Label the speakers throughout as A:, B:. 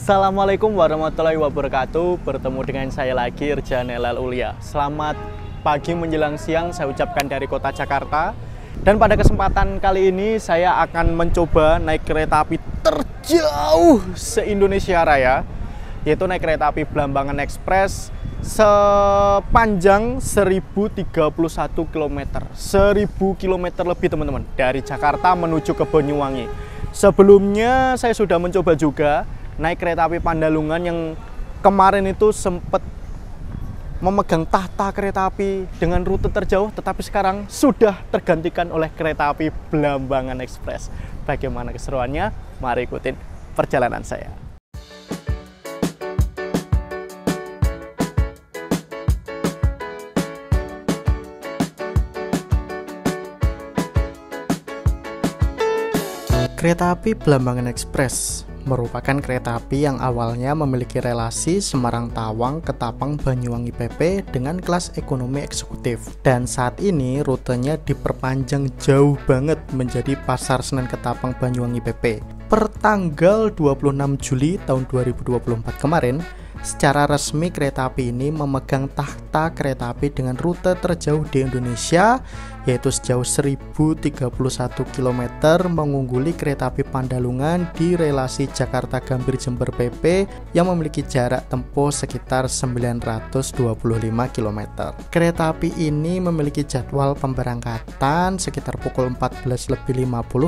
A: Assalamualaikum warahmatullahi wabarakatuh. Bertemu dengan saya lagi, Irjan Elal Ulia. Selamat pagi menjelang siang saya ucapkan dari kota Jakarta. Dan pada kesempatan kali ini saya akan mencoba naik kereta api terjauh se-Indonesia Raya, yaitu naik kereta api Blambangan Express sepanjang 1031 km. 1000 km lebih teman-teman, dari Jakarta menuju ke Banyuwangi. Sebelumnya saya sudah mencoba juga naik kereta api Pandalungan yang kemarin itu sempat memegang tahta kereta api dengan rute terjauh, tetapi sekarang sudah tergantikan oleh kereta api Blambangan Express. Bagaimana keseruannya? Mari ikutin perjalanan saya. Kereta api Blambangan Express merupakan kereta api yang awalnya memiliki relasi Semarang-Tawang, Ketapang, Banyuwangi PP dengan kelas ekonomi eksekutif. Dan saat ini rutenya diperpanjang jauh banget menjadi Pasar Senen Ketapang Banyuwangi PP. Per tanggal 26 Juli tahun 2024 kemarin, secara resmi kereta api ini memegang tahta kereta api dengan rute terjauh di Indonesia, yaitu sejauh 1031 km, mengungguli kereta api Pandalungan di relasi Jakarta Gambir Jember PP yang memiliki jarak tempuh sekitar 925 km. Kereta api ini memiliki jadwal pemberangkatan sekitar pukul 14.50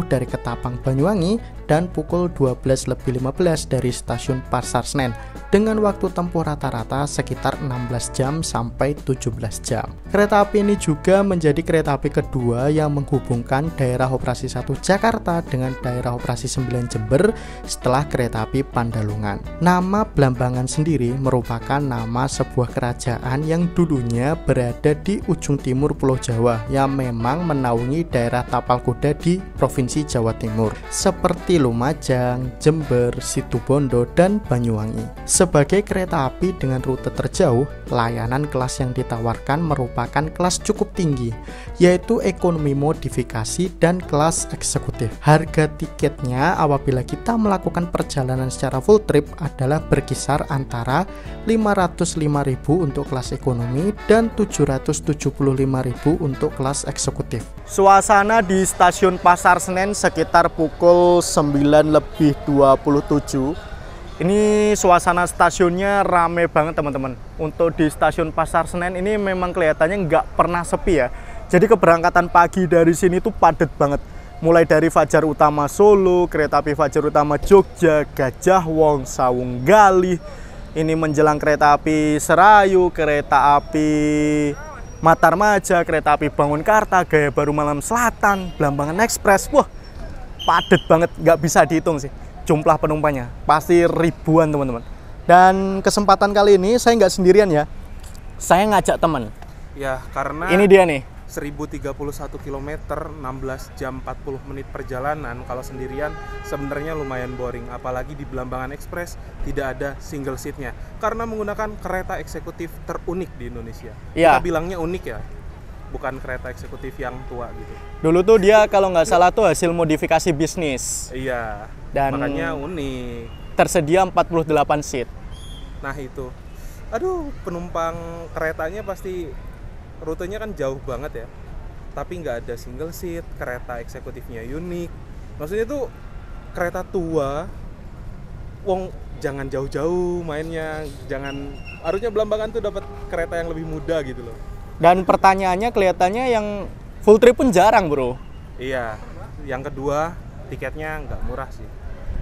A: dari Ketapang Banyuwangi dan pukul 12.15 dari stasiun Pasar Senen, dengan waktu tempuh rata-rata sekitar 16 jam sampai 17 jam. Kereta api ini juga menjadi kereta api kedua yang menghubungkan daerah operasi 1 Jakarta dengan daerah operasi 9 Jember setelah kereta api Pandalungan. Nama Blambangan sendiri merupakan nama sebuah kerajaan yang dulunya berada di ujung timur Pulau Jawa yang memang menaungi daerah tapal kuda di Provinsi Jawa Timur seperti Lumajang, Jember, Situbondo, dan Banyuwangi. Sebagai kereta api dengan rute terjauh, layanan kelas yang ditawarkan merupakan kelas cukup tinggi, yaitu ekonomi modifikasi dan kelas eksekutif. Harga tiketnya apabila kita melakukan perjalanan secara full trip adalah berkisar antara 505.000 untuk kelas ekonomi dan 775.000 untuk kelas eksekutif. Suasana di stasiun Pasar Senen sekitar pukul 9:27. Ini suasana stasiunnya rame banget teman-teman. Untuk di stasiun Pasar Senen ini memang kelihatannya nggak pernah sepi ya. Jadi keberangkatan pagi dari sini tuh padat banget. Mulai dari Fajar Utama Solo, kereta api Fajar Utama Jogja, Gajah Wong, Sawung Galih. Ini menjelang kereta api Serayu, kereta api Matarmaja, kereta api Bangunkarta, Gaya Baru Malam Selatan, Blambangan Express. Wah, padat banget, nggak bisa dihitung sih jumlah penumpangnya, pasti ribuan teman-teman. Dan kesempatan kali ini saya nggak sendirian ya, saya ngajak teman
B: ya, karena
A: ini dia nih,
B: 1031 km 16 jam 40 menit perjalanan. Kalau sendirian sebenarnya lumayan boring, apalagi di Blambangan Express tidak ada single seatnya karena menggunakan kereta eksekutif terunik di Indonesia ya. Kita bilangnya unik ya, bukan kereta eksekutif yang tua gitu.
A: Dulu tuh dia kalau nggak salah tuh hasil modifikasi bisnis.
B: Iya,
A: dan
B: makanya unik.
A: Tersedia 48 seat.
B: Nah itu, aduh, penumpang keretanya pasti rutenya kan jauh banget ya, tapi nggak ada single seat, kereta eksekutifnya unik. Maksudnya tuh kereta tua, wong jangan jauh-jauh mainnya, jangan, harusnya Blambangan tuh dapat kereta yang lebih muda gitu loh.
A: Dan pertanyaannya kelihatannya yang full trip pun jarang bro.
B: Iya, yang kedua tiketnya nggak murah sih,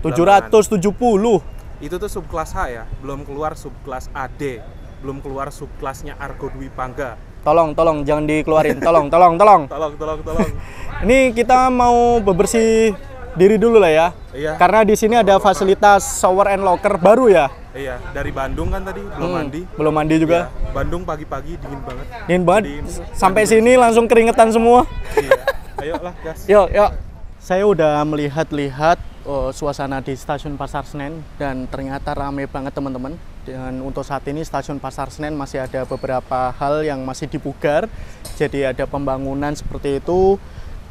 A: 770.
B: Itu tuh subkelas H ya, belum keluar subkelas AD, belum keluar subkelasnya Argo Dwi Pangga.
A: Tolong jangan dikeluarin, tolong.
B: Tolong.
A: Ini kita mau bebersih diri dulu lah ya.
B: Iya.
A: Karena di sini ada fasilitas shower and locker baru ya.
B: Iya, dari Bandung kan tadi, belum mandi.
A: Belum mandi juga.
B: Iya, Bandung pagi-pagi dingin banget.
A: Dingin banget. Sampai sini langsung keringetan semua.
B: Iya. Ayolah, gas.
A: Yuk. Saya udah melihat-lihat suasana di stasiun Pasar Senen dan ternyata rame banget teman-teman. Dan untuk saat ini stasiun Pasar Senen masih ada beberapa hal yang masih dipugar. Jadi ada pembangunan seperti itu.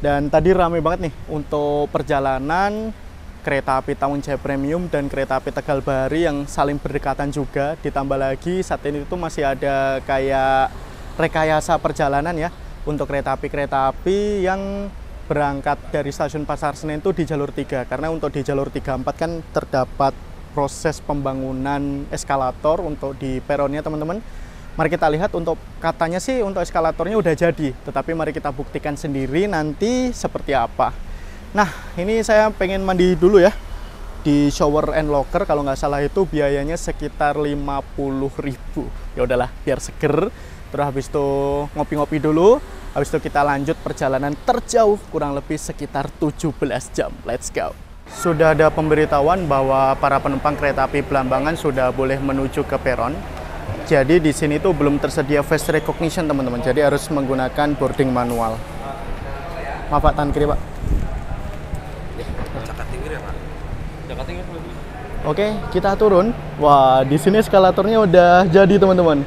A: Dan tadi rame banget nih untuk perjalanan kereta api Tawang Jaya Premium dan kereta api Tegal Bahari yang saling berdekatan juga. Ditambah lagi saat ini itu masih ada kayak rekayasa perjalanan ya untuk kereta api yang berangkat dari stasiun Pasar Senen itu di jalur 3, karena untuk di jalur 34 kan terdapat proses pembangunan eskalator untuk di peronnya teman-teman. Mari kita lihat, untuk katanya sih untuk eskalatornya udah jadi, tetapi mari kita buktikan sendiri nanti seperti apa. Nah, ini saya pengen mandi dulu ya di shower and locker, kalau nggak salah itu biayanya sekitar 50.000. Ya udahlah, biar seger. Terus habis itu ngopi-ngopi dulu, habis itu kita lanjut perjalanan terjauh kurang lebih sekitar 17 jam. Let's go. Sudah ada pemberitahuan bahwa para penumpang kereta api Belambangan sudah boleh menuju ke peron. Jadi di sini tuh belum tersedia face recognition teman-teman. Jadi harus menggunakan boarding manual. Maaf Pak, tahan kiri Pak. Oke, kita turun. Wah, di sini eskalatornya udah jadi teman-teman.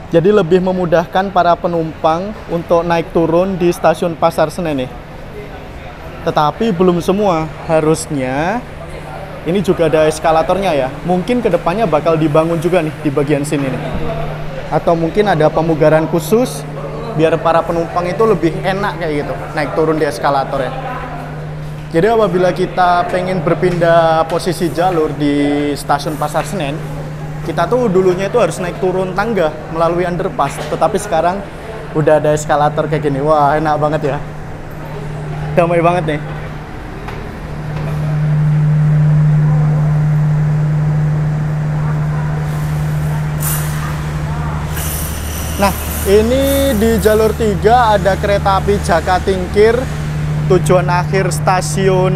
A: Jadi lebih memudahkan para penumpang untuk naik turun di stasiun Pasar Senen nih. Tetapi belum semua, harusnya ini juga ada eskalatornya ya. Mungkin kedepannya bakal dibangun juga nih di bagian sini nih. Atau mungkin ada pemugaran khusus biar para penumpang itu lebih enak kayak gitu naik turun di eskalator ya. Jadi apabila kita pengen berpindah posisi jalur di stasiun Pasar Senen, kita tuh dulunya itu harus naik turun tangga melalui underpass. Tetapi sekarang udah ada eskalator kayak gini. Wah, enak banget ya. Damai banget nih. Nah, ini di jalur 3 ada kereta api Jakatingkir, tujuan akhir stasiun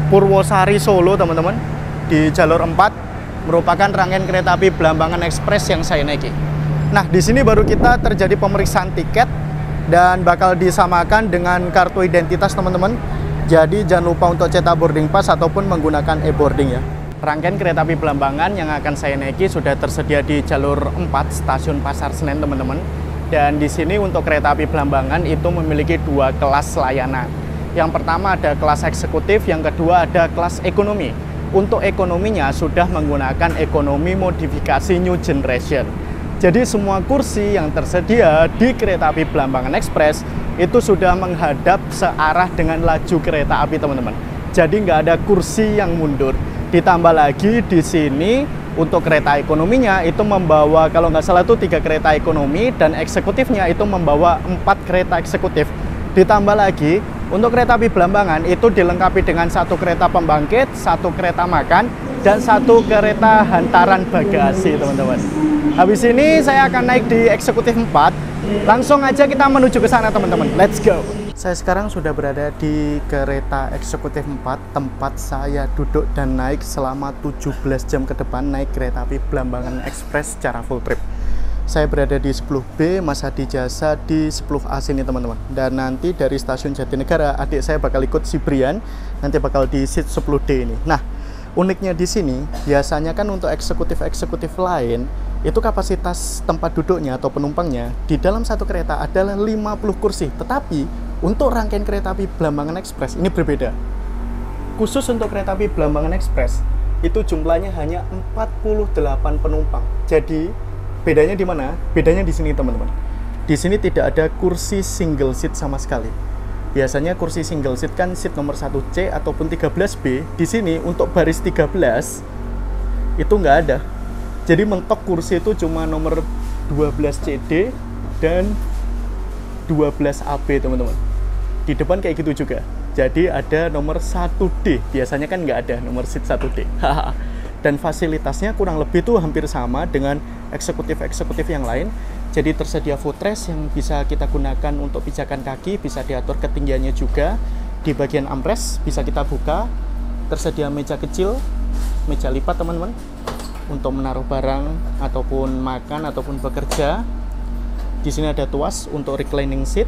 A: Purwosari Solo teman-teman. Di jalur 4 merupakan rangkaian kereta api Belambangan Express yang saya naiki. Nah, di sini baru kita terjadi pemeriksaan tiket dan bakal disamakan dengan kartu identitas teman-teman. Jadi jangan lupa untuk cetak boarding pass ataupun menggunakan e-boarding ya. Rangkaian kereta api Belambangan yang akan saya naiki sudah tersedia di jalur 4 stasiun Pasar Senen teman-teman. Dan di sini untuk kereta api Belambangan itu memiliki 2 kelas layanan. Yang pertama ada kelas eksekutif, yang kedua ada kelas ekonomi. Untuk ekonominya sudah menggunakan ekonomi modifikasi new generation. Jadi semua kursi yang tersedia di kereta api Belambangan Express itu sudah menghadap searah dengan laju kereta api teman-teman. Jadi nggak ada kursi yang mundur. Ditambah lagi di sini untuk kereta ekonominya itu membawa, kalau nggak salah itu 3 kereta ekonomi, dan eksekutifnya itu membawa 4 kereta eksekutif. Ditambah lagi untuk kereta api Belambangan itu dilengkapi dengan 1 kereta pembangkit, 1 kereta makan, dan 1 kereta hantaran bagasi teman-teman. Habis ini saya akan naik di eksekutif 4. Langsung aja kita menuju ke sana teman-teman. Let's go. Saya sekarang sudah berada di kereta eksekutif 4, tempat saya duduk dan naik selama 17 jam ke depan naik kereta api Belambangan Express secara full trip. Saya berada di 10B, Mas Hadi Jasa di 10A sini teman-teman. Dan nanti dari stasiun Jatinegara, adik saya bakal ikut si Brian, nanti bakal di seat 10D ini. Nah, uniknya di sini, biasanya kan untuk eksekutif-eksekutif lain, itu kapasitas tempat duduknya atau penumpangnya di dalam satu kereta adalah 50 kursi. Tetapi untuk rangkaian kereta api Belambangan Express ini berbeda. Khusus untuk kereta api Belambangan Express, itu jumlahnya hanya 48 penumpang. Jadi bedanya di mana? Bedanya di sini teman-teman. Di sini tidak ada kursi single seat sama sekali. Biasanya kursi single seat kan seat nomor 1C ataupun 13B. Di sini untuk baris 13 itu nggak ada. Jadi mentok kursi itu cuma nomor 12CD dan 12AB teman-teman. Di depan kayak gitu juga. Jadi ada nomor 1D. Biasanya kan nggak ada nomor seat 1D. Dan fasilitasnya kurang lebih tuh hampir sama dengan eksekutif-eksekutif yang lain. Jadi tersedia footrest yang bisa kita gunakan untuk pijakan kaki, bisa diatur ketinggiannya juga. Di bagian armrest bisa kita buka. Tersedia meja kecil, meja lipat teman-teman, untuk menaruh barang ataupun makan ataupun bekerja. Di sini ada tuas untuk reclining seat.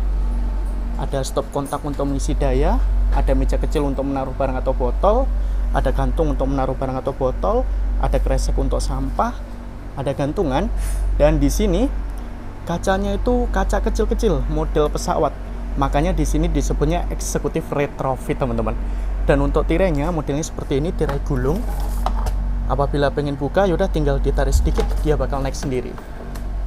A: Ada stop kontak untuk mengisi daya. Ada meja kecil untuk menaruh barang atau botol. Ada gantung untuk menaruh barang atau botol, ada kresek untuk sampah, ada gantungan, dan di sini kacanya itu kaca kecil-kecil model pesawat. Makanya di sini disebutnya eksekutif retrofit teman-teman. Dan untuk tirainya modelnya seperti ini, tirai gulung. Apabila pengen buka, yaudah tinggal ditarik sedikit, dia bakal naik sendiri.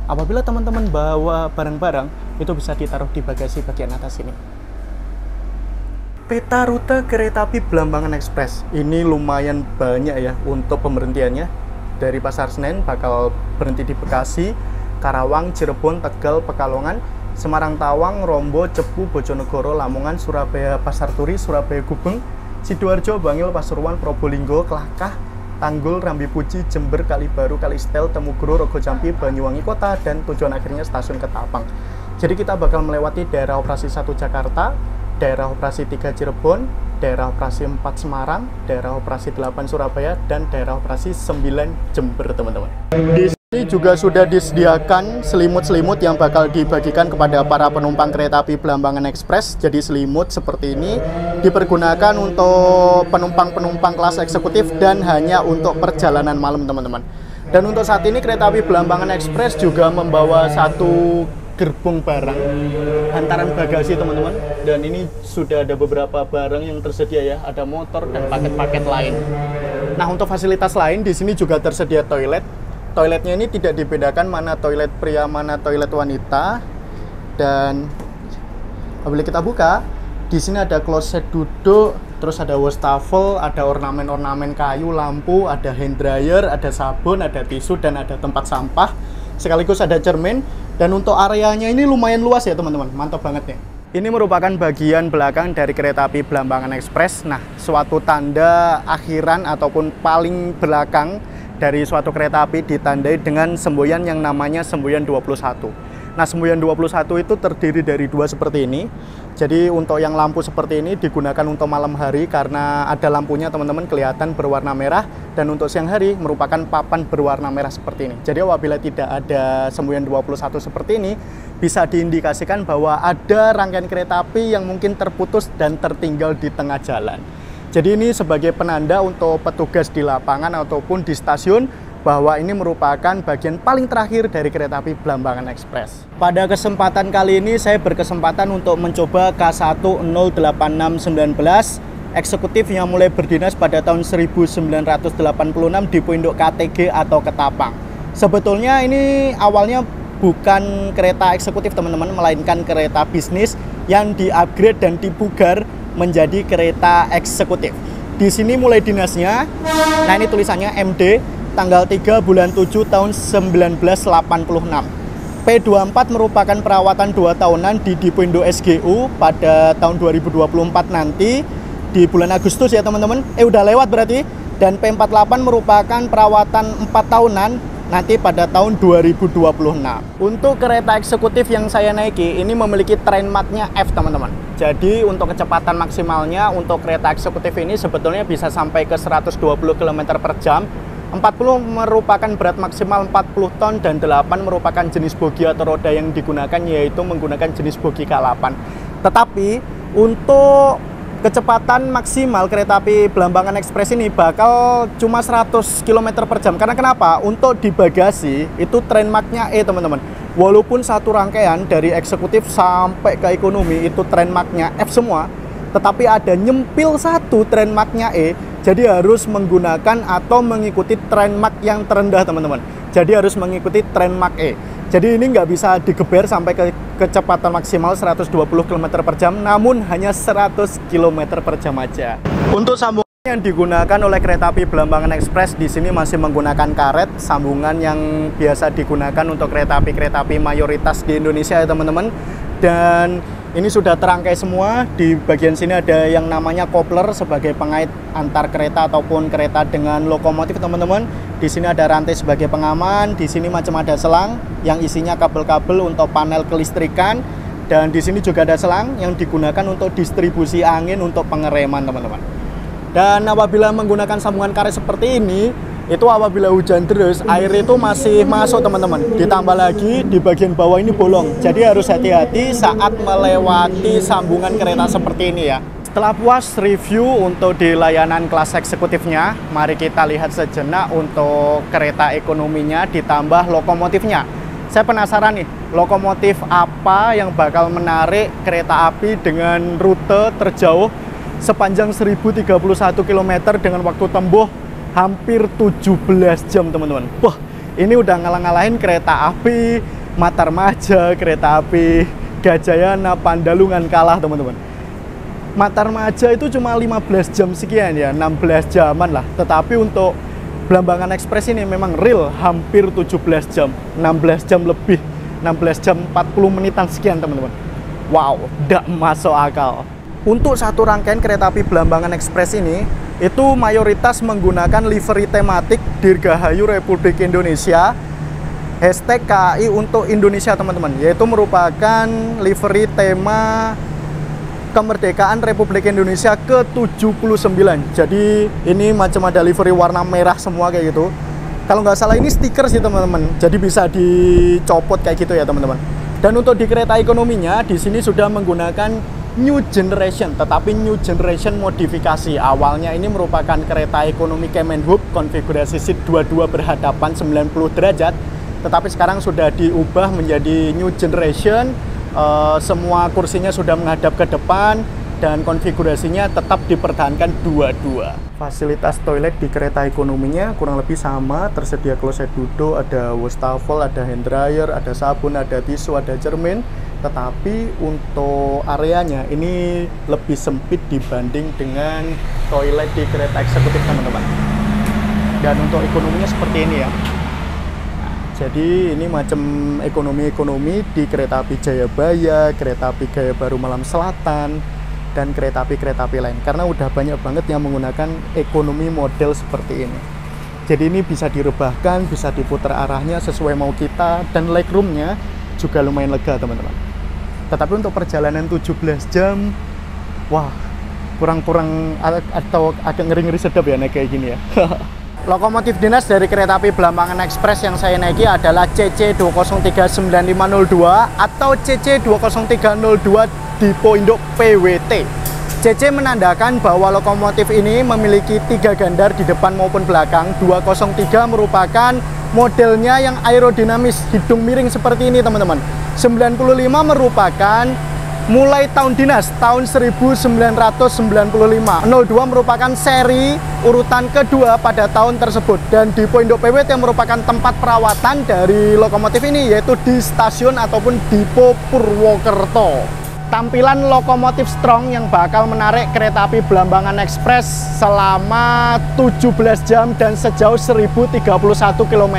A: Apabila teman-teman bawa barang-barang, itu bisa ditaruh di bagasi bagian atas ini. Peta rute kereta api Blambangan Express ini lumayan banyak ya untuk pemberhentiannya. Dari Pasar Senen bakal berhenti di Bekasi, Karawang, Cirebon, Tegal, Pekalongan, Semarang, Tawang, Rombo, Cepu, Bojonegoro, Lamongan, Surabaya, Pasar Turi, Surabaya, Gubeng, Sidoarjo, Bangil, Pasuruan, Probolinggo, Kelakah, Tanggul, Rambi Puji, Jember, Kalibaru, Kalistel, Temuguro, Rogojampi, Banyuwangi Kota, dan tujuan akhirnya stasiun Ketapang. Jadi kita bakal melewati daerah operasi 1 Jakarta, daerah operasi 3 Cirebon, daerah operasi 4 Semarang, daerah operasi 8 Surabaya, dan daerah operasi 9 Jember, teman-teman. Di sini juga sudah disediakan selimut-selimut yang bakal dibagikan kepada para penumpang kereta api Blambangan Express. Jadi selimut seperti ini dipergunakan untuk penumpang-penumpang kelas eksekutif dan hanya untuk perjalanan malam, teman-teman. Dan untuk saat ini kereta api Blambangan Express juga membawa satu gerbong barang hantaran bagasi, teman-teman. Dan ini sudah ada beberapa barang yang tersedia ya, ada motor dan paket-paket lain. Nah, untuk fasilitas lain di sini juga tersedia toilet. Toiletnya ini tidak dibedakan mana toilet pria, mana toilet wanita. Dan apabila kita buka, di sini ada kloset duduk, terus ada wastafel, ada ornamen-ornamen kayu, lampu, ada hand dryer, ada sabun, ada tisu, dan ada tempat sampah. Sekaligus ada cermin. Dan untuk areanya ini lumayan luas ya, teman-teman. Mantap banget nih. Ini merupakan bagian belakang dari kereta api Blambangan Express. Nah, suatu tanda akhiran ataupun paling belakang dari suatu kereta api ditandai dengan semboyan yang namanya semboyan 21. Nah, semboyan 21 itu terdiri dari dua seperti ini. Jadi untuk yang lampu seperti ini digunakan untuk malam hari karena ada lampunya, teman-teman, kelihatan berwarna merah. Dan untuk siang hari merupakan papan berwarna merah seperti ini. Jadi apabila tidak ada semboyan 21 seperti ini, bisa diindikasikan bahwa ada rangkaian kereta api yang mungkin terputus dan tertinggal di tengah jalan. Jadi ini sebagai penanda untuk petugas di lapangan ataupun di stasiun bahwa ini merupakan bagian paling terakhir dari kereta api Blambangan Express. Pada kesempatan kali ini saya berkesempatan untuk mencoba K108619 eksekutif yang mulai berdinas pada tahun 1986 di Pondok KTG atau Ketapang. Sebetulnya ini awalnya bukan kereta eksekutif, teman-teman, melainkan kereta bisnis yang di-upgrade dan dipugar menjadi kereta eksekutif. Di sini mulai dinasnya, nah ini tulisannya MD, tanggal 3 bulan 7 tahun 1986. P24 merupakan perawatan 2 tahunan di Dipo Indo SGU pada tahun 2024 nanti, di bulan Agustus ya, teman-teman. Udah lewat berarti. Dan P48 merupakan perawatan 4 tahunan nanti pada tahun 2026. Untuk kereta eksekutif yang saya naiki ini memiliki trainmarknya F, teman-teman. Jadi untuk kecepatan maksimalnya untuk kereta eksekutif ini sebetulnya bisa sampai ke 120 km per jam. 40 merupakan berat maksimal 40 ton dan 8 merupakan jenis bogi atau roda yang digunakan, yaitu menggunakan jenis bogi K8. Tetapi untuk kecepatan maksimal kereta api Blambangan Express ini bakal cuma 100 km per jam. Karena kenapa? Untuk di bagasi itu trainmarknya E, teman-teman. Walaupun satu rangkaian dari eksekutif sampai ke ekonomi itu trainmarknya F semua, tetapi ada nyempil satu trainmarknya E. Jadi harus menggunakan atau mengikuti trainmark yang terendah, teman-teman. Jadi harus mengikuti trainmark E. Jadi ini nggak bisa digeber sampai ke kecepatan maksimal 120 km per jam, namun hanya 100 km per jam aja. Untuk sambungan yang digunakan oleh kereta api Blambangan Express di sini masih menggunakan karet, sambungan yang biasa digunakan untuk kereta api mayoritas di Indonesia ya, teman-teman. Dan ini sudah terangkai semua. Di bagian sini ada yang namanya kopler sebagai pengait antar kereta ataupun kereta dengan lokomotif, teman-teman. Di sini ada rantai sebagai pengaman. Di sini macam ada selang yang isinya kabel-kabel untuk panel kelistrikan. Dan di sini juga ada selang yang digunakan untuk distribusi angin untuk pengereman, teman-teman. Dan apabila menggunakan sambungan karet seperti ini, itu apabila hujan deras, air itu masih masuk, teman-teman. Ditambah lagi di bagian bawah ini bolong. Jadi harus hati-hati saat melewati sambungan kereta seperti ini ya. Setelah puas review untuk di layanan kelas eksekutifnya, mari kita lihat sejenak untuk kereta ekonominya ditambah lokomotifnya. Saya penasaran nih, lokomotif apa yang bakal menarik kereta api dengan rute terjauh sepanjang 1031 km dengan waktu tempuh hampir 17 jam teman-teman. Wah, ini udah ngalah-ngalahin kereta api Matarmaja, kereta api Gajayana, Pandalungan kalah teman-teman. Matarmaja itu cuma 15 jam sekian ya, 16 jaman lah. Tetapi untuk Blambangan Express ini memang real hampir 17 jam, 16 jam lebih, 16 jam 40 menitan sekian teman-teman. Wow, tidak masuk akal. Untuk satu rangkaian kereta api Blambangan Express ini, itu mayoritas menggunakan livery tematik Dirgahayu Republik Indonesia, hashtag KAI untuk Indonesia teman-teman, yaitu merupakan livery tema kemerdekaan Republik Indonesia ke-79. Jadi ini macam ada livery warna merah semua kayak gitu. Kalau nggak salah ini stiker sih teman-teman, jadi bisa dicopot kayak gitu ya teman-teman. Dan untuk di kereta ekonominya, di sini sudah menggunakan New Generation, tetapi New Generation modifikasi. Awalnya ini merupakan kereta ekonomi Kemenhub, konfigurasi seat 22 berhadapan 90 derajat, tetapi sekarang sudah diubah menjadi New Generation. Semua kursinya sudah menghadap ke depan dan konfigurasinya tetap dipertahankan dua-dua. Fasilitas toilet di kereta ekonominya kurang lebih sama, tersedia kloset duduk, ada wastafel, ada hand dryer, ada sabun, ada tisu, ada cermin. Tetapi untuk areanya ini lebih sempit dibanding dengan toilet di kereta eksekutif teman-teman. Dan untuk ekonominya seperti ini ya. Jadi ini macam ekonomi-ekonomi di kereta api Jayabaya, kereta api Gaya Baru Malam Selatan, dan kereta api lain. Karena udah banyak banget yang menggunakan ekonomi model seperti ini. Jadi ini bisa direbahkan, bisa diputar arahnya sesuai mau kita, dan legroomnya juga lumayan lega teman-teman. Tetapi untuk perjalanan 17 jam, wah, kurang-kurang atau agak ngeri-ngeri sedap ya naik kayak gini ya. Lokomotif dinas dari kereta api Blambangan Express yang saya naiki adalah CC2039502 atau CC20302 Dipo Induk PWT. CC menandakan bahwa lokomotif ini memiliki 3 gandar di depan maupun belakang. 203 merupakan modelnya yang aerodinamis, hidung miring seperti ini teman-teman. 95 merupakan mulai tahun dinas, tahun 1995. 02 merupakan seri urutan kedua pada tahun tersebut. Dan Dipo Induk PWT yang merupakan tempat perawatan dari lokomotif ini, yaitu di stasiun ataupun Dipo Purwokerto. Tampilan lokomotif strong yang bakal menarik kereta api Blambangan Express selama 17 jam dan sejauh 1031 km.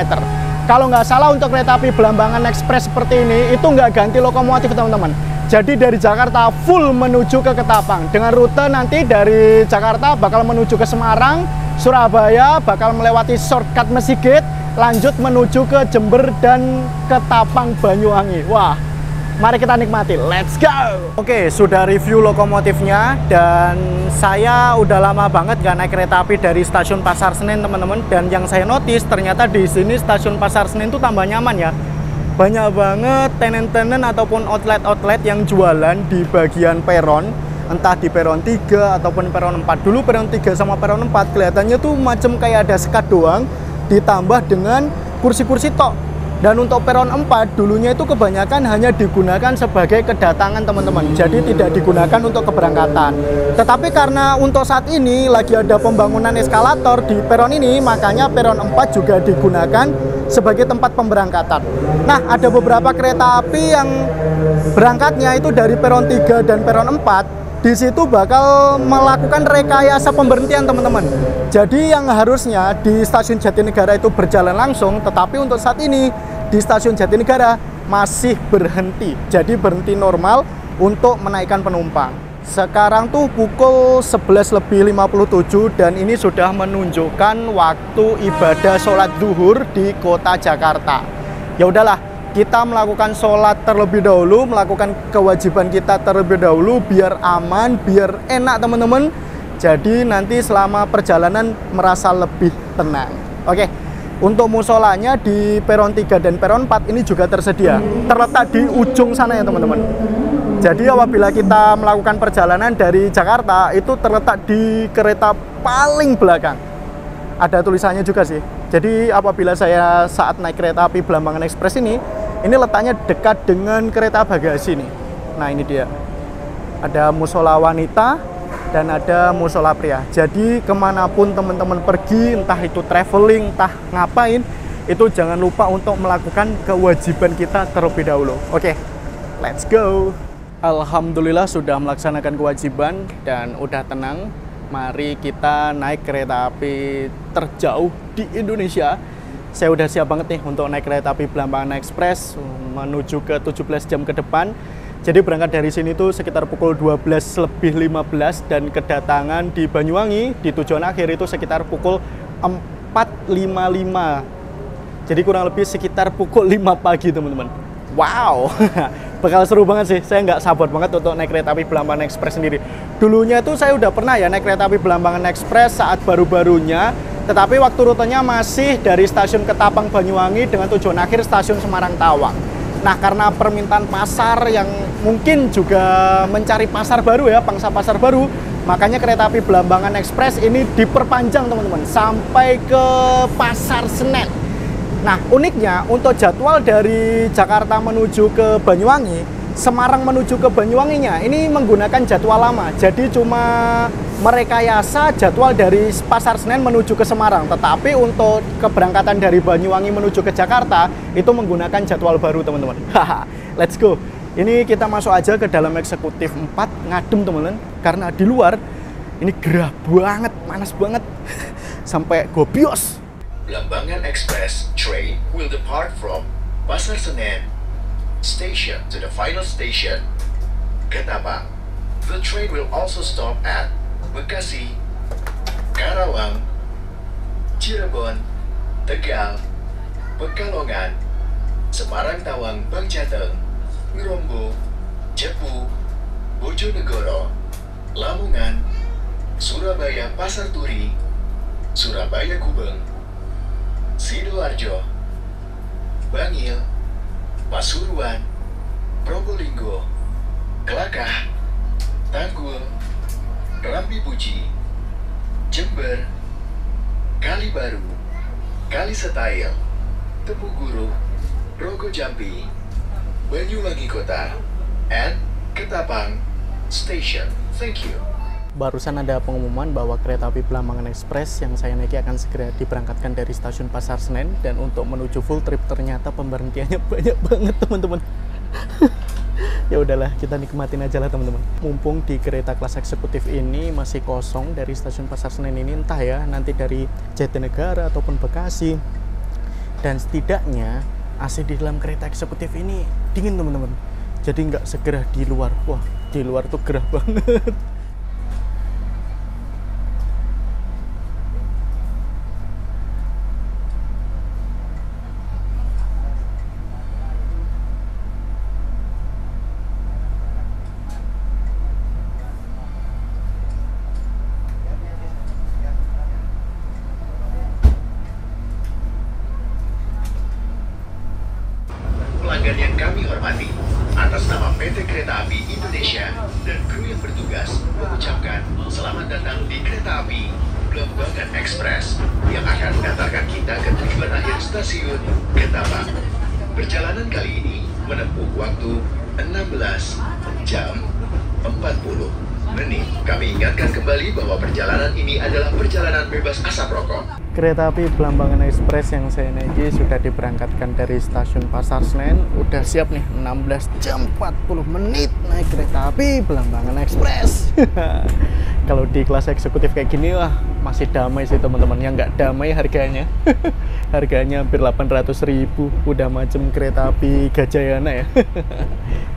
A: Kalau nggak salah untuk kereta api Blambangan Express seperti ini, itu nggak ganti lokomotif teman-teman. Jadi dari Jakarta full menuju ke Ketapang. Dengan rute nanti dari Jakarta bakal menuju ke Semarang, Surabaya, bakal melewati shortcut Mesigit, lanjut menuju ke Jember dan Ketapang Banyuwangi. Wah, mari kita nikmati, let's go! Oke, sudah review lokomotifnya, dan saya udah lama banget gak naik kereta api dari stasiun Pasar Senen teman-teman. Dan yang saya notice ternyata di sini stasiun Pasar Senen itu tambah nyaman ya. Banyak banget tenen-tenen ataupun outlet-outlet yang jualan di bagian peron, entah di peron 3 ataupun peron 4. Dulu peron 3 sama peron 4 kelihatannya tuh macam kayak ada sekat doang ditambah dengan kursi-kursi tok. Dan untuk peron 4 dulunya itu kebanyakan hanya digunakan sebagai kedatangan teman-teman, jadi tidak digunakan untuk keberangkatan. Tetapi karena untuk saat ini lagi ada pembangunan eskalator di peron ini, makanya peron 4 juga digunakan sebagai tempat pemberangkatan. Nah, ada beberapa kereta api yang berangkatnya itu dari peron 3 dan peron 4. Di situ bakal melakukan rekayasa pemberhentian teman-teman. Jadi yang harusnya di stasiun Jatinegara itu berjalan langsung, tetapi untuk saat ini di stasiun Jatinegara masih berhenti. Jadi berhenti normal untuk menaikkan penumpang. Sekarang tuh pukul 11.57 dan ini sudah menunjukkan waktu ibadah sholat zuhur di kota Jakarta. Ya udahlah, kita melakukan sholat terlebih dahulu, melakukan kewajiban kita terlebih dahulu biar aman, biar enak teman-teman. Jadi nanti selama perjalanan merasa lebih tenang. Oke, untuk musolanya di peron 3 dan peron 4 ini juga tersedia. Terletak di ujung sana ya teman-teman. Jadi apabila kita melakukan perjalanan dari Jakarta, itu terletak di kereta paling belakang. Ada tulisannya juga sih. Jadi apabila saya saat naik kereta api Blambangan Express ini letaknya dekat dengan kereta bagasi nih. Nah ini dia. Ada musola wanita, dan ada musola pria. Jadi kemanapun teman-teman pergi, entah itu traveling, entah ngapain, itu jangan lupa untuk melakukan kewajiban kita terlebih dahulu. Oke, let's go. Alhamdulillah sudah melaksanakan kewajiban dan udah tenang. Mari kita naik kereta api terjauh di Indonesia. Saya udah siap banget nih untuk naik kereta api Blambangan Express menuju ke 17 jam ke depan. Jadi berangkat dari sini tuh sekitar pukul 12:15 dan kedatangan di Banyuwangi di tujuan akhir itu sekitar pukul 4:55. Jadi kurang lebih sekitar pukul 5 pagi teman-teman. Wow, bakal seru banget sih. Saya nggak sabar banget untuk naik kereta api Blambangan Express sendiri. Dulunya tuh saya udah pernah ya naik kereta api Blambangan Express saat baru-barunya. Tetapi waktu rutenya masih dari stasiun Ketapang Banyuwangi dengan tujuan akhir stasiun Semarang Tawang. Nah, karena permintaan pasar yang mungkin juga mencari pasar baru ya, pangsa pasar baru, makanya kereta api Blambangan Express ini diperpanjang teman-teman sampai ke Pasar Senen. Nah, uniknya untuk jadwal dari Jakarta menuju ke Banyuwangi, Semarang menuju ke Banyuwanginya ini menggunakan jadwal lama. Jadi cuma merekayasa jadwal dari Pasar Senen menuju ke Semarang. Tetapi untuk keberangkatan dari Banyuwangi menuju ke Jakarta itu menggunakan jadwal baru teman-teman. Haha, let's go. Ini kita masuk aja ke dalam eksekutif 4, ngadem teman-teman. Karena di luar ini gerah banget, panas banget. Sampai gobios.
C: Blambangan Express train will depart from Pasar Senen station to the final station, Ketapang. The train will also stop at Bekasi, Karawang, Cirebon, Tegal, Pekalongan, Semarang Tawang Bangjateng, Ngerombo, Cepu, Bojonegoro, Lamongan, Surabaya Pasar Turi, Surabaya Gubeng, Sidoarjo, Bangil, Pasuruan, Probolinggo, Kelakah, Tanggul, Rambi Puji, Jember, Kalibaru, Kalisetail, Temuguru, Rogo Jambi, Banyuwangi Kota, and Ketapang Station. Thank you.
A: Barusan ada pengumuman bahwa kereta api Blambangan Express yang saya naiki akan segera diberangkatkan dari stasiun Pasar Senen, dan untuk menuju full trip ternyata pemberhentiannya banyak banget teman-teman. Ya udahlah, kita nikmatin aja lah teman-teman. Mumpung di kereta kelas eksekutif ini masih kosong dari stasiun Pasar Senen ini, entah ya nanti dari Jatinegara ataupun Bekasi. Dan setidaknya AC di dalam kereta eksekutif ini dingin teman-teman. Jadi nggak segerah di luar. Wah, di luar tuh gerah banget.
C: Pelanggan yang kami hormati, atas nama PT Kereta Api Indonesia dan kru yang bertugas mengucapkan selamat datang di Kereta Api Blambangan Express yang akan mengantarkan kita ke tujuan akhir stasiun Ketapang. Perjalanan kali ini menempuh waktu 16 jam 40 menit. Kami ingatkan kembali bahwa perjalanan ini adalah perjalanan bebas asap rokok.
A: Kereta api Blambangan Express yang saya naiki sudah diberangkatkan dari stasiun Pasar Senen. Udah siap nih, 16 jam 40 menit naik kereta api Blambangan Express. Kalau di kelas eksekutif kayak gini, wah masih damai sih teman-teman. Yang nggak damai harganya. Harganya hampir 800.000. Udah macam kereta api Gajayana ya.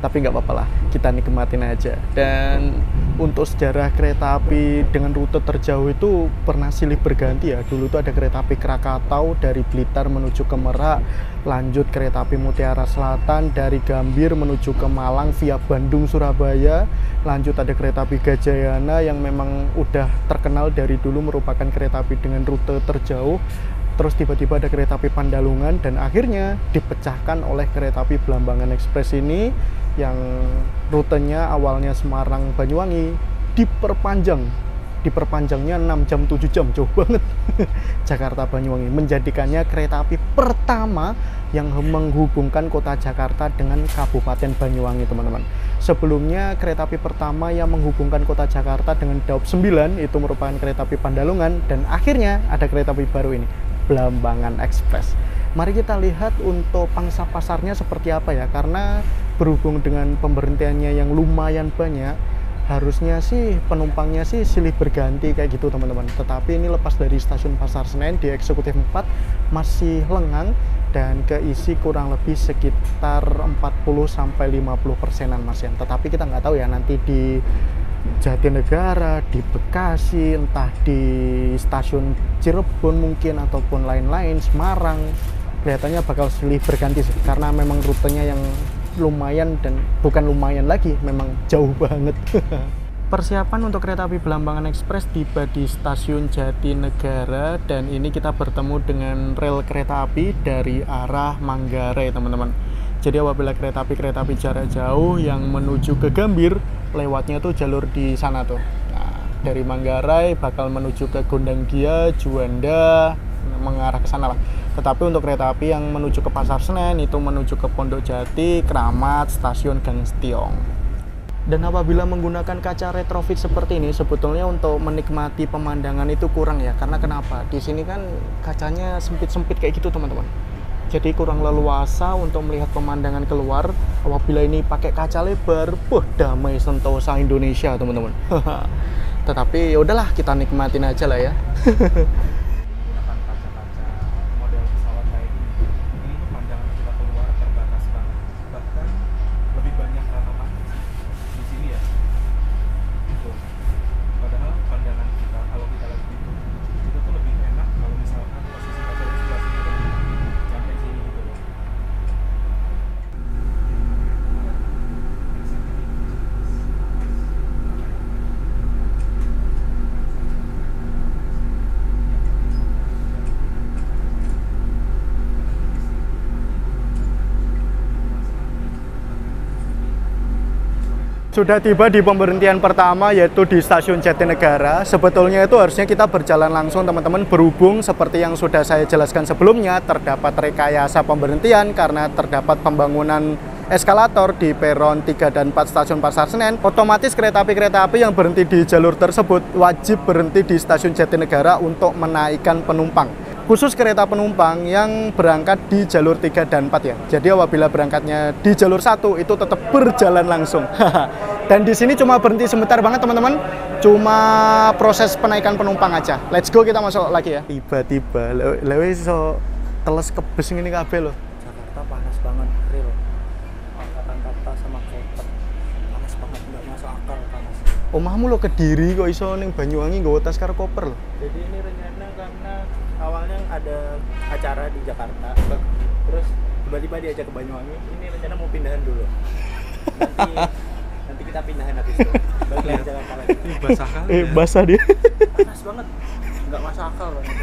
A: Tapi nggak apa-apa lah, kita nikmatin aja. Dan untuk sejarah kereta api dengan rute terjauh itu pernah silih berganti ya. Dulu tuh ada kereta api Krakatau dari Blitar menuju ke Merak, lanjut kereta api Mutiara Selatan dari Gambir menuju ke Malang via Bandung Surabaya, lanjut ada kereta api Gajayana yang memang udah terkenal dari dulu merupakan kereta api dengan rute terjauh. Terus tiba-tiba ada kereta api Pandalungan dan akhirnya dipecahkan oleh kereta api Blambangan Express ini yang rutenya awalnya Semarang Banyuwangi diperpanjang diperpanjangnya 6 jam 7 jam, jauh banget. Jakarta Banyuwangi menjadikannya kereta api pertama yang menghubungkan kota Jakarta dengan Kabupaten Banyuwangi, teman-teman. Sebelumnya kereta api pertama yang menghubungkan kota Jakarta dengan Daop 9 itu merupakan kereta api Pandalungan, dan akhirnya ada kereta api baru ini, Blambangan Express. Mari kita lihat untuk pangsa pasarnya seperti apa ya, karena berhubung dengan pemberhentiannya yang lumayan banyak, harusnya sih penumpangnya sih silih berganti kayak gitu, teman-teman. Tetapi ini lepas dari stasiun Pasar Senen di Eksekutif 4 masih lengang dan keisi kurang lebih sekitar 40-50%-an Mas ya. Tetapi kita nggak tahu ya nanti di Jatinegara, di Bekasi, entah di stasiun Cirebon mungkin ataupun lain-lain, Semarang, kelihatannya bakal silih berganti sih, karena memang rutenya yang lumayan, dan bukan lumayan lagi, memang jauh banget. Persiapan untuk kereta api Blambangan Express tiba di stasiun Jatinegara, dan ini kita bertemu dengan rel kereta api dari arah Manggarai, teman-teman. Jadi apabila kereta api jarak jauh yang menuju ke Gambir, lewatnya tuh jalur di sana tuh. Nah, dari Manggarai bakal menuju ke Gondangdia, Juanda, mengarah ke sana lah. Tetapi untuk kereta api yang menuju ke Pasar Senen itu menuju ke Pondok Jati, Kramat, stasiun Gangstiong. Dan apabila menggunakan kaca retrofit seperti ini, sebetulnya untuk menikmati pemandangan itu kurang ya. Karena kenapa? Di sini kan kacanya sempit-sempit kayak gitu, teman-teman. Jadi kurang leluasa untuk melihat pemandangan keluar. Apabila ini pakai kaca lebar, damai sentosa Indonesia, teman-teman. Tetapi ya udahlah, kita nikmatin aja lah ya.
B: Menggunakan kaca-kaca model pesawat kayak gini, ini tuh pandangan kita keluar terbatas banget. Bahkan lebih banyak rata di sini ya. Gitu. Padahal pandangan kita kalau kita lagi gitu, itu tuh lebih enak kalau misalkan posisi kaca di sebelah sini sampai sini gitu loh.
A: Sudah tiba di pemberhentian pertama, yaitu di stasiun Jatinegara. Sebetulnya itu harusnya kita berjalan langsung, teman-teman, berhubung seperti yang sudah saya jelaskan sebelumnya, terdapat rekayasa pemberhentian karena terdapat pembangunan eskalator di peron 3 dan 4 stasiun Pasar Senen. Otomatis kereta api yang berhenti di jalur tersebut wajib berhenti di stasiun Jatinegara untuk menaikkan penumpang. Khusus kereta penumpang yang berangkat di jalur 3 dan 4 ya. Jadi apabila berangkatnya di jalur 1 itu tetap berjalan langsung. Dan di sini cuma berhenti sebentar banget, teman-teman. Cuma proses penaikan penumpang aja. Let's go, kita masuk lagi ya. Tiba-tiba lewe iso teles kebes ngene kabeh lho.
D: Jakarta panas banget, real. Angkatan kata sama koper. Panas banget, nggak masuk akal panas.
A: Omahmu lo Kediri kok iso ning Banyuwangi nggawa tas karo koper lho.
D: Jadi ini rencana karena awalnya ada acara di Jakarta, terus tiba-tiba diajak ke Banyuwangi. Ini rencana mau pindahan dulu. Nanti kita pindahan habis itu. Balik lagi Jakarta lagi.
B: Basah kali ya.
A: Basah dia.
D: Panas banget, nggak masuk akal banget.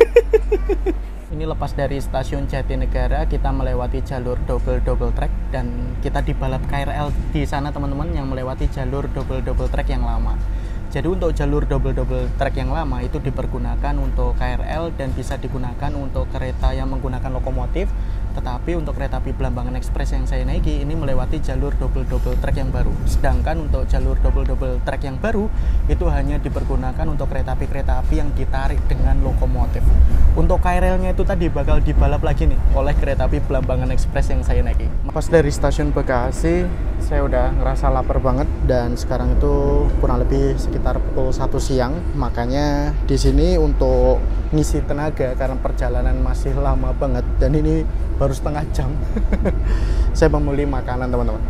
A: Ini lepas dari stasiun Jatinegara, kita melewati jalur double track, dan kita dibalap KRL di sana, teman-teman, yang melewati jalur double track yang lama. Jadi untuk jalur double track yang lama itu dipergunakan untuk KRL dan bisa digunakan untuk kereta yang menggunakan lokomotif. Tetapi untuk kereta api Blambangan Express yang saya naiki ini melewati jalur double track yang baru. Sedangkan untuk jalur double track yang baru itu hanya dipergunakan untuk kereta api yang ditarik dengan lokomotif. Untuk KRL-nya itu tadi bakal dibalap lagi nih oleh kereta api Blambangan Express yang saya naiki. Pas dari stasiun Bekasi, saya udah ngerasa lapar banget, dan sekarang itu kurang lebih sekitar pukul 1 siang. Makanya di sini untuk ngisi tenaga karena perjalanan masih lama banget, dan ini baru setengah jam. Saya membeli makanan, teman-teman.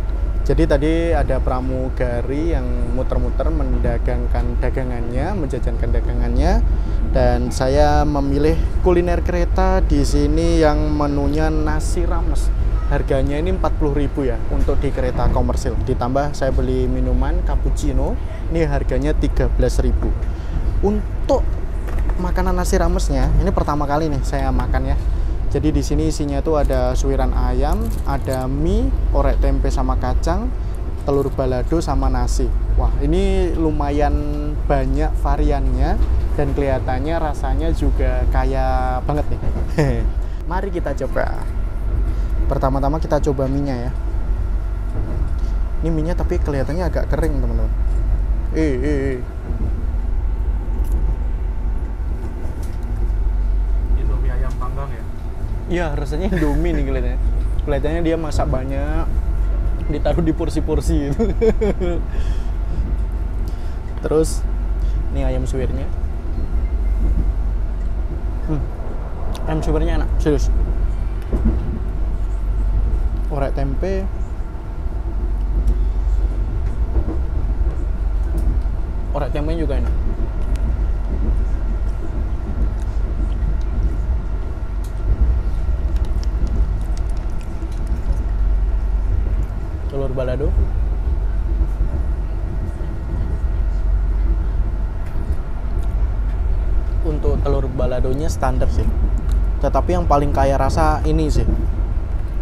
A: Jadi tadi ada pramugari yang muter-muter mendagangkan dagangannya, menjajankan dagangannya, dan saya memilih kuliner kereta di sini yang menunya nasi rames. Harganya ini 40.000 ya untuk di kereta komersil. Ditambah saya beli minuman cappuccino, ini harganya 13.000. Untuk makanan nasi ramesnya, ini pertama kali nih saya makan ya. Jadi di sini isinya itu ada suiran ayam, ada mie, orek tempe sama kacang, telur balado sama nasi. Wah, ini lumayan banyak variannya dan kelihatannya rasanya juga kaya banget nih. Mari kita coba. Pertama-tama kita coba mie-nya ya. Ini mie-nya tapi kelihatannya agak kering, teman-teman.
B: Indomie ayam panggang ya?
A: Iya, rasanya Indomie nih kelihatannya. Kelihatannya dia masak banyak, ditaruh di porsi-porsi gitu. Terus ini ayam suwirnya. Ayam suwirnya enak, serius. Orek tempe. Orek tempenya juga enak. Telur balado. Untuk telur baladonya standar sih. Tetapi yang paling kaya rasa ini sih.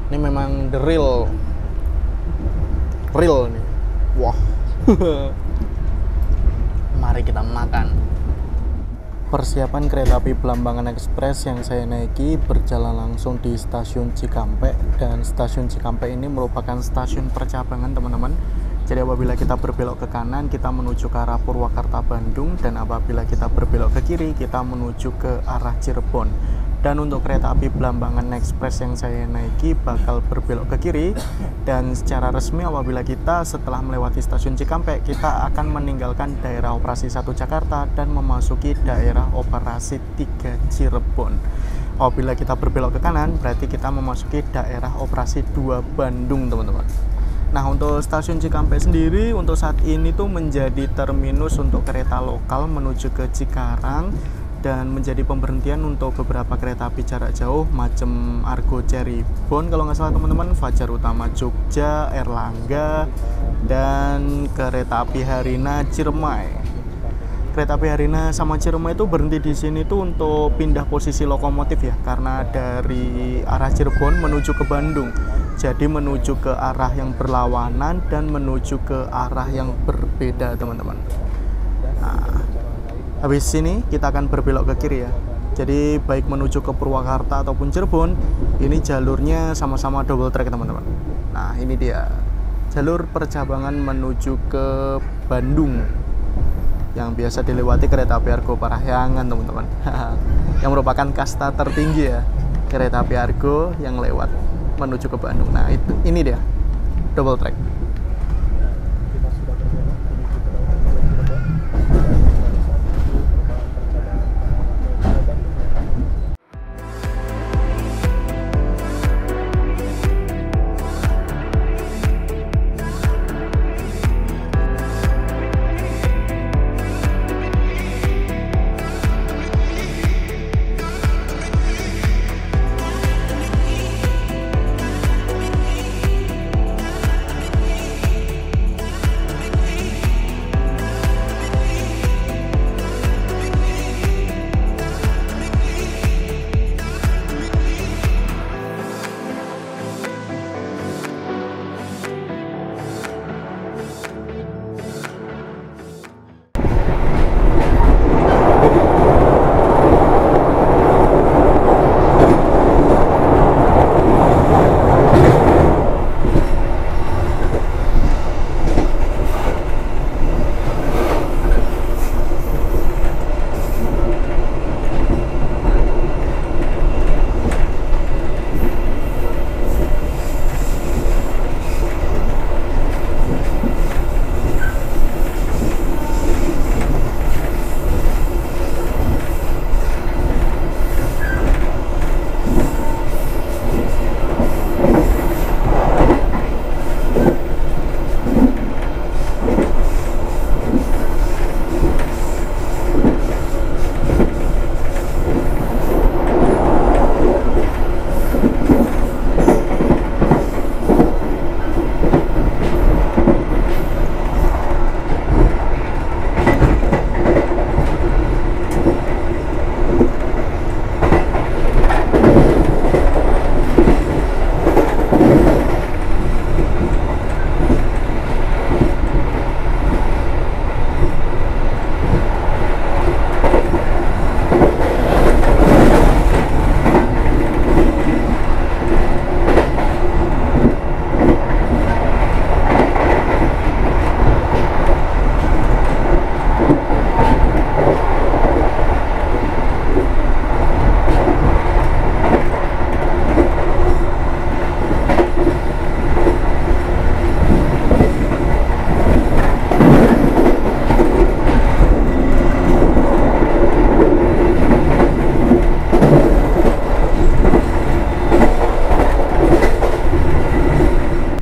A: Ini memang the real nih. Wah. Mari kita makan. Persiapan kereta api Blambangan Express yang saya naiki berjalan langsung di stasiun Cikampek, dan stasiun Cikampek ini merupakan stasiun percabangan, teman-teman. Jadi apabila kita berbelok ke kanan kita menuju ke arah Purwakarta Bandung, dan apabila kita berbelok ke kiri kita menuju ke arah Cirebon. Dan untuk kereta api Blambangan Express yang saya naiki bakal berbelok ke kiri, dan secara resmi apabila kita setelah melewati stasiun Cikampek kita akan meninggalkan daerah operasi 1 Jakarta dan memasuki daerah operasi 3 Cirebon. Apabila kita berbelok ke kanan berarti kita memasuki daerah operasi 2 Bandung, teman-teman. Nah, untuk stasiun Cikampek sendiri untuk saat ini tuh menjadi terminus untuk kereta lokal menuju ke Cikarang, dan menjadi pemberhentian untuk beberapa kereta api jarak jauh macam Argo Cirebon kalau nggak salah, teman-teman, Fajar Utama Jogja, Erlangga, dan kereta api Harina Ciremai. Kereta api Harina sama Ciremai itu berhenti di sini tuh untuk pindah posisi lokomotif ya, karena dari arah Cirebon menuju ke Bandung. Jadi menuju ke arah yang berlawanan dan menuju ke arah yang berbeda, teman-teman. Nah, habis sini kita akan berbelok ke kiri ya. Jadi baik menuju ke Purwakarta ataupun Cirebon, ini jalurnya sama-sama double track, teman-teman. Nah, ini dia jalur percabangan menuju ke Bandung yang biasa dilewati kereta api Argo Parahyangan, teman-teman. Yang merupakan kasta tertinggi ya, kereta api Argo yang lewat menuju ke Bandung. Nah, ini dia double track.
D: Kita sudah berbelok menuju ke Cirebon.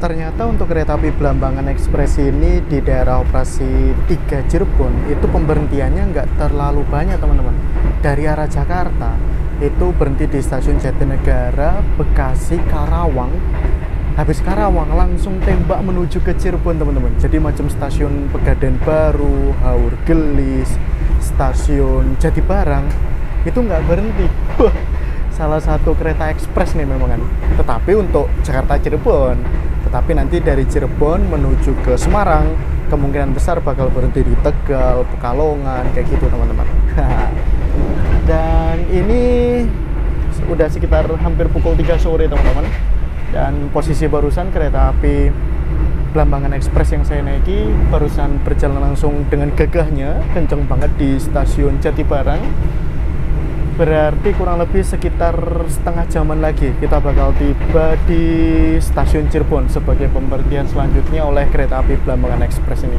A: ternyata untuk kereta api Blambangan Express ini di daerah operasi 3 Cirebon itu pemberhentiannya nggak terlalu banyak teman-teman. Dari arah Jakarta itu berhenti di stasiun Jatinegara, Bekasi, Karawang. Habis Karawang langsung tembak menuju ke Cirebon teman-teman. Jadi macam stasiun Pegadaian Baru, Haur Gelis, stasiun Jatibarang itu nggak berhenti. Salah satu kereta ekspres nih memang kan. Tetapi untuk Jakarta Cirebon. Tetapi nanti dari Cirebon menuju ke Semarang kemungkinan besar bakal berhenti di Tegal, Pekalongan kayak gitu teman-teman. Dan ini udah sekitar hampir pukul 3 sore teman-teman. Dan posisi barusan kereta api Blambangan Express yang saya naiki barusan berjalan langsung dengan gagahnya, kenceng banget di stasiun Jatibarang. Berarti kurang lebih sekitar setengah jaman lagi kita bakal tiba di stasiun Cirebon sebagai pemberhentian selanjutnya oleh kereta api Blambangan Express ini.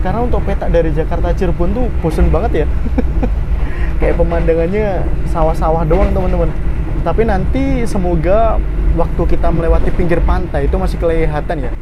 A: Karena untuk peta dari Jakarta Cirebon tuh bosen banget ya. Kayak pemandangannya sawah-sawah doang teman-teman. Tapi nanti semoga waktu kita melewati pinggir pantai itu masih kelihatan ya.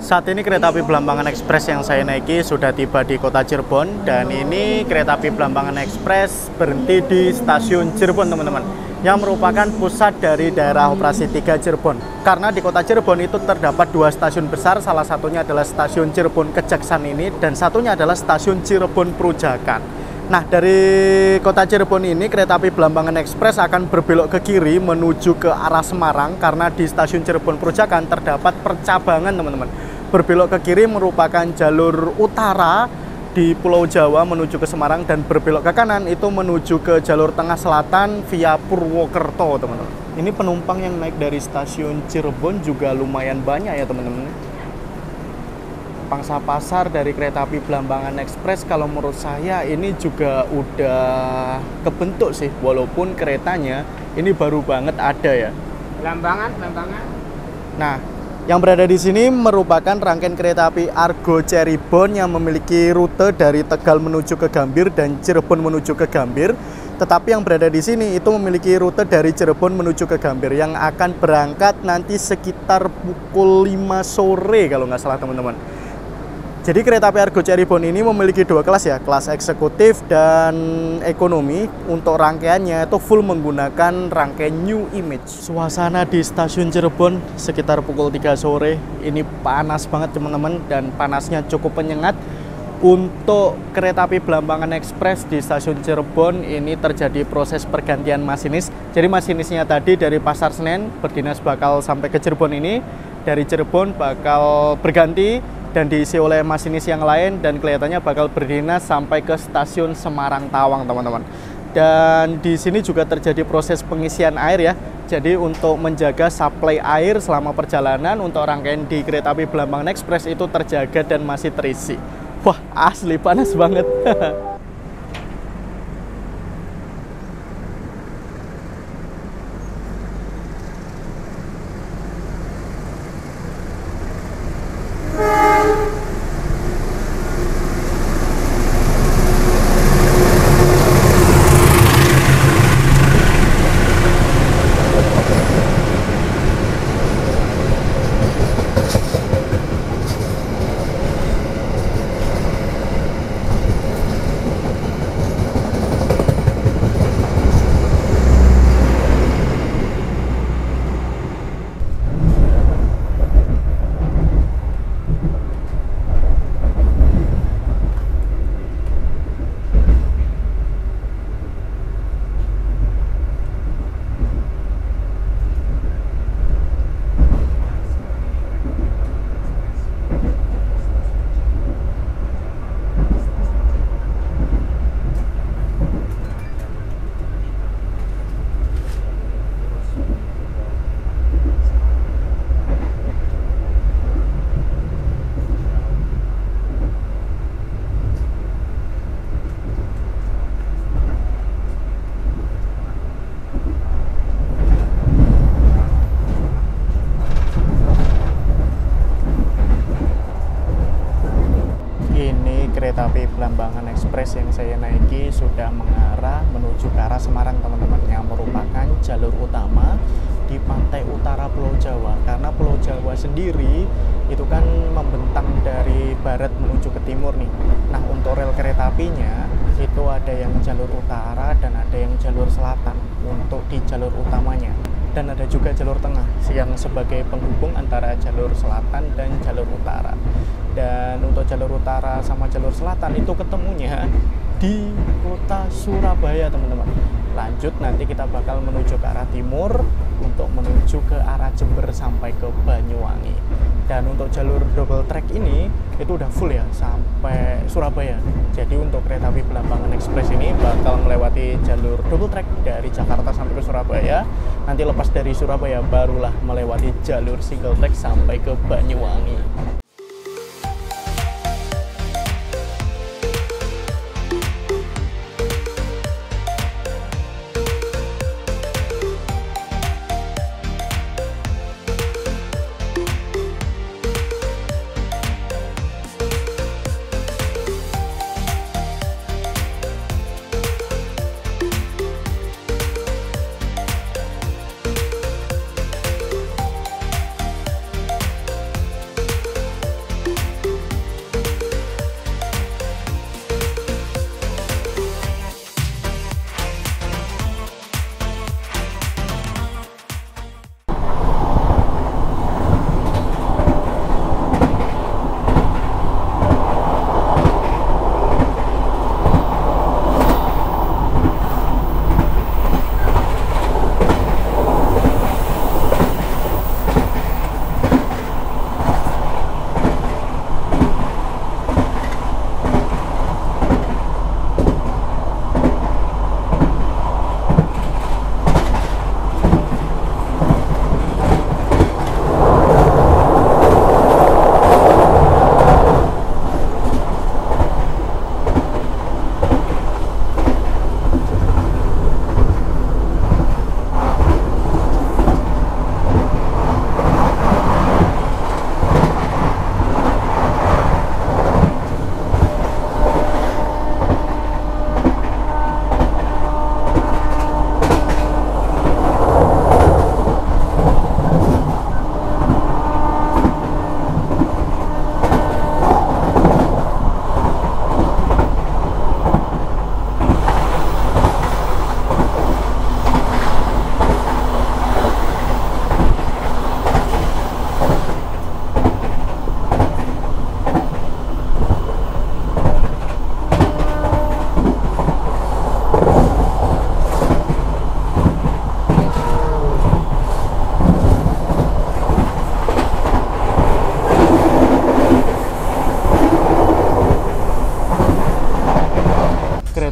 A: Saat ini kereta api Blambangan Express yang saya naiki sudah tiba di kota Cirebon. Dan ini kereta api Blambangan Express berhenti di stasiun Cirebon teman-teman, yang merupakan pusat dari daerah operasi 3 Cirebon. Karena di kota Cirebon itu terdapat 2 stasiun besar, salah satunya adalah stasiun Cirebon Kejaksan ini, dan satunya adalah stasiun Cirebon Perujakan. Nah, dari kota Cirebon ini kereta api Blambangan Express akan berbelok ke kiri menuju ke arah Semarang, karena di stasiun Cirebon Perujakan terdapat percabangan teman-teman. Berbelok ke kiri merupakan jalur utara di Pulau Jawa menuju ke Semarang, dan berbelok ke kanan itu menuju ke jalur tengah selatan via Purwokerto teman-teman. Ini penumpang yang naik dari stasiun Cirebon juga lumayan banyak ya teman-teman. Pangsa pasar dari kereta api Blambangan Express kalau menurut saya ini juga udah kebentuk sih, walaupun keretanya ini baru banget ada ya.
E: Blambangan.
A: Nah, yang berada di sini merupakan rangkaian kereta api Argo Cirebon yang memiliki rute dari Tegal menuju ke Gambir dan Cirebon menuju ke Gambir. Tetapi yang berada di sini itu memiliki rute dari Cirebon menuju ke Gambir yang akan berangkat nanti sekitar pukul 5 sore kalau nggak salah teman-teman. Jadi kereta api Argo Cirebon ini memiliki 2 kelas ya, kelas eksekutif dan ekonomi. Untuk rangkaiannya itu full menggunakan rangkaian New Image. Suasana di stasiun Cirebon sekitar pukul 3 sore. Ini panas banget teman-teman, dan panasnya cukup penyengat. Untuk kereta api Blambangan Express di stasiun Cirebon ini terjadi proses pergantian masinis. Jadi masinisnya tadi dari Pasar Senen berdinas bakal sampai ke Cirebon ini. Dari Cirebon bakal berganti dan diisi oleh masinis yang lain, dan kelihatannya bakal berdinas sampai ke stasiun Semarang Tawang teman-teman. Dan di sini juga terjadi proses pengisian air ya. Jadi untuk menjaga suplai air selama perjalanan untuk rangkaian di kereta api Blambangan Express itu terjaga dan masih terisi. Wah, asli panas banget. Kereta api Blambangan Express yang saya naiki sudah mengarah menuju ke arah Semarang, teman-teman, yang merupakan jalur utama di pantai utara Pulau Jawa. Karena Pulau Jawa sendiri itu kan membentang dari barat menuju ke timur nih. Nah, untuk rel kereta apinya itu ada yang jalur utara dan ada yang jalur selatan untuk di jalur utamanya. Dan ada juga jalur tengah yang sebagai penghubung antara jalur selatan dan jalur utara. Dan untuk jalur utara sama jalur selatan itu ketemunya di kota Surabaya, teman-teman. Lanjut nanti kita bakal menuju ke arah timur untuk menuju ke arah Jember sampai ke Banyuwangi. Dan untuk jalur double track ini itu udah full ya sampai Surabaya. Jadi untuk kereta api Blambangan Express ini bakal melewati jalur double track dari Jakarta sampai ke Surabaya. Nanti lepas dari Surabaya barulah melewati jalur single track sampai ke Banyuwangi.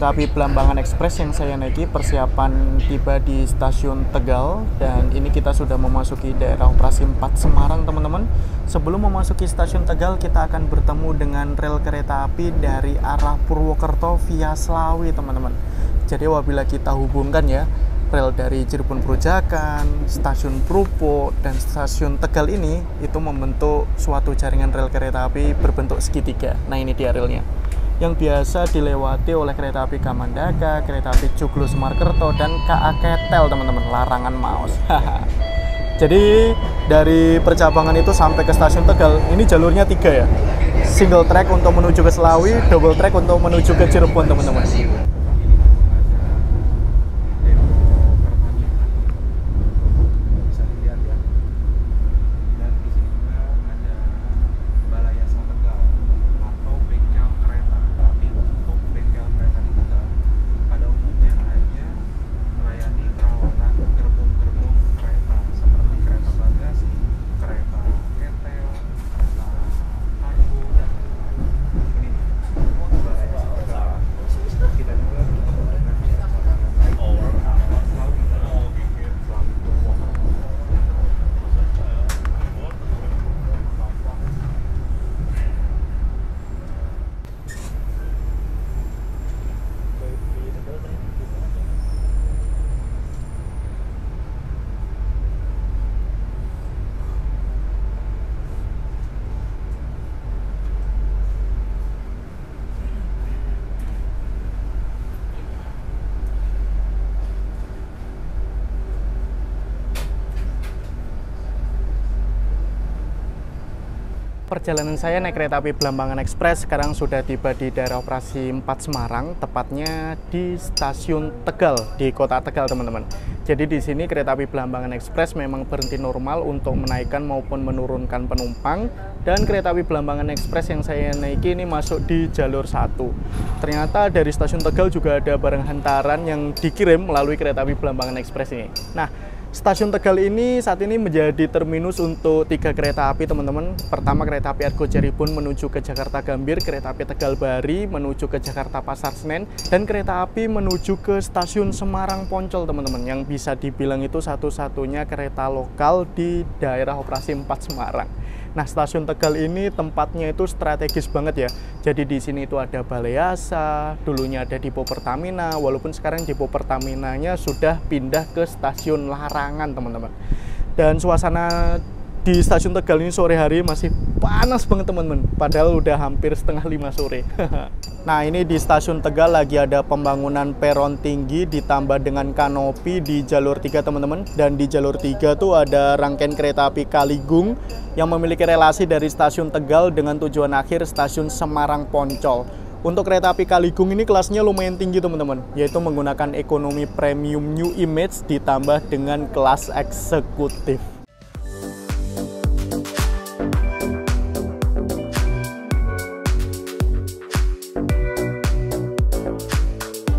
A: kereta api Blambangan Express yang saya naiki persiapan tiba di stasiun Tegal, dan ini kita sudah memasuki daerah operasi 4 Semarang teman-teman. Sebelum memasuki stasiun Tegal, kita akan bertemu dengan rel kereta api dari arah Purwokerto via Slawi teman-teman. Jadi apabila kita hubungkan ya, rel dari Cirebon Perujakan, stasiun Prupo, dan stasiun Tegal ini itu membentuk suatu jaringan rel kereta api berbentuk segitiga. Nah ini dia relnya yang biasa dilewati oleh kereta api Kamandaka, kereta api Joglo Semarkerto, dan KA Ketel teman-teman, larangan Maos. Jadi dari percabangan itu sampai ke stasiun Tegal ini jalurnya 3 ya, single track untuk menuju ke Slawi, double track untuk menuju ke Cirebon teman-teman. Perjalanan saya naik kereta api Blambangan Express sekarang sudah tiba di daerah operasi 4 Semarang, tepatnya di stasiun Tegal, di kota Tegal teman-teman. Jadi di sini kereta api Blambangan Express memang berhenti normal untuk menaikkan maupun menurunkan penumpang, dan kereta api Blambangan Express yang saya naiki ini masuk di jalur 1. Ternyata dari stasiun Tegal juga ada barang hantaran yang dikirim melalui kereta api Blambangan Express ini. Nah, stasiun Tegal ini saat ini menjadi terminus untuk 3 kereta api teman-teman. Pertama kereta api Argo Cirebon menuju ke Jakarta Gambir, kereta api Tegal Bari menuju ke Jakarta Pasar Senen, dan kereta api menuju ke stasiun Semarang Poncol teman-teman, yang bisa dibilang itu satu-satunya kereta lokal di daerah operasi 4 Semarang. Nah, stasiun Tegal ini tempatnya itu strategis banget ya. Jadi di sini itu ada Balai Asa, dulunya ada Depo Pertamina, walaupun sekarang Depo Pertaminanya sudah pindah ke stasiun Larangan, teman-teman. Dan suasana di stasiun Tegal ini sore hari masih panas banget teman-teman, padahal udah hampir setengah 5 sore. Nah, ini di stasiun Tegal lagi ada pembangunan peron tinggi ditambah dengan kanopi di jalur 3 teman-teman. Dan di jalur 3 tuh ada rangkaian kereta api Kaligung yang memiliki relasi dari stasiun Tegal dengan tujuan akhir stasiun Semarang Poncol. Untuk kereta api Kaligung ini kelasnya lumayan tinggi teman-teman, yaitu menggunakan ekonomi premium new image ditambah dengan kelas eksekutif.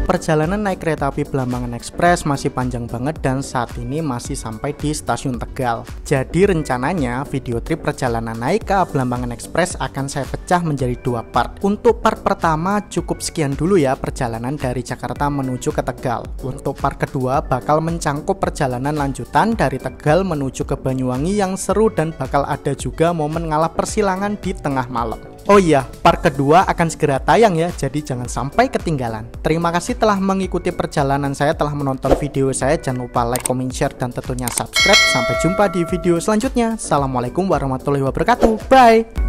A: Perjalanan naik kereta api Blambangan Express masih panjang banget dan saat ini masih sampai di stasiun Tegal. Jadi rencananya video trip perjalanan naik ke Blambangan Express akan saya pecah menjadi 2 part. Untuk part pertama cukup sekian dulu ya perjalanan dari Jakarta menuju ke Tegal. Untuk part kedua bakal mencangkup perjalanan lanjutan dari Tegal menuju ke Banyuwangi yang seru dan bakal ada juga momen ngalah persilangan di tengah malam. Oh iya, part kedua akan segera tayang ya, jadi jangan sampai ketinggalan. Terima kasih telah mengikuti perjalanan saya, telah menonton video saya. Jangan lupa like, comment, share, dan tentunya subscribe. Sampai jumpa di video selanjutnya. Assalamualaikum warahmatullahi wabarakatuh. Bye!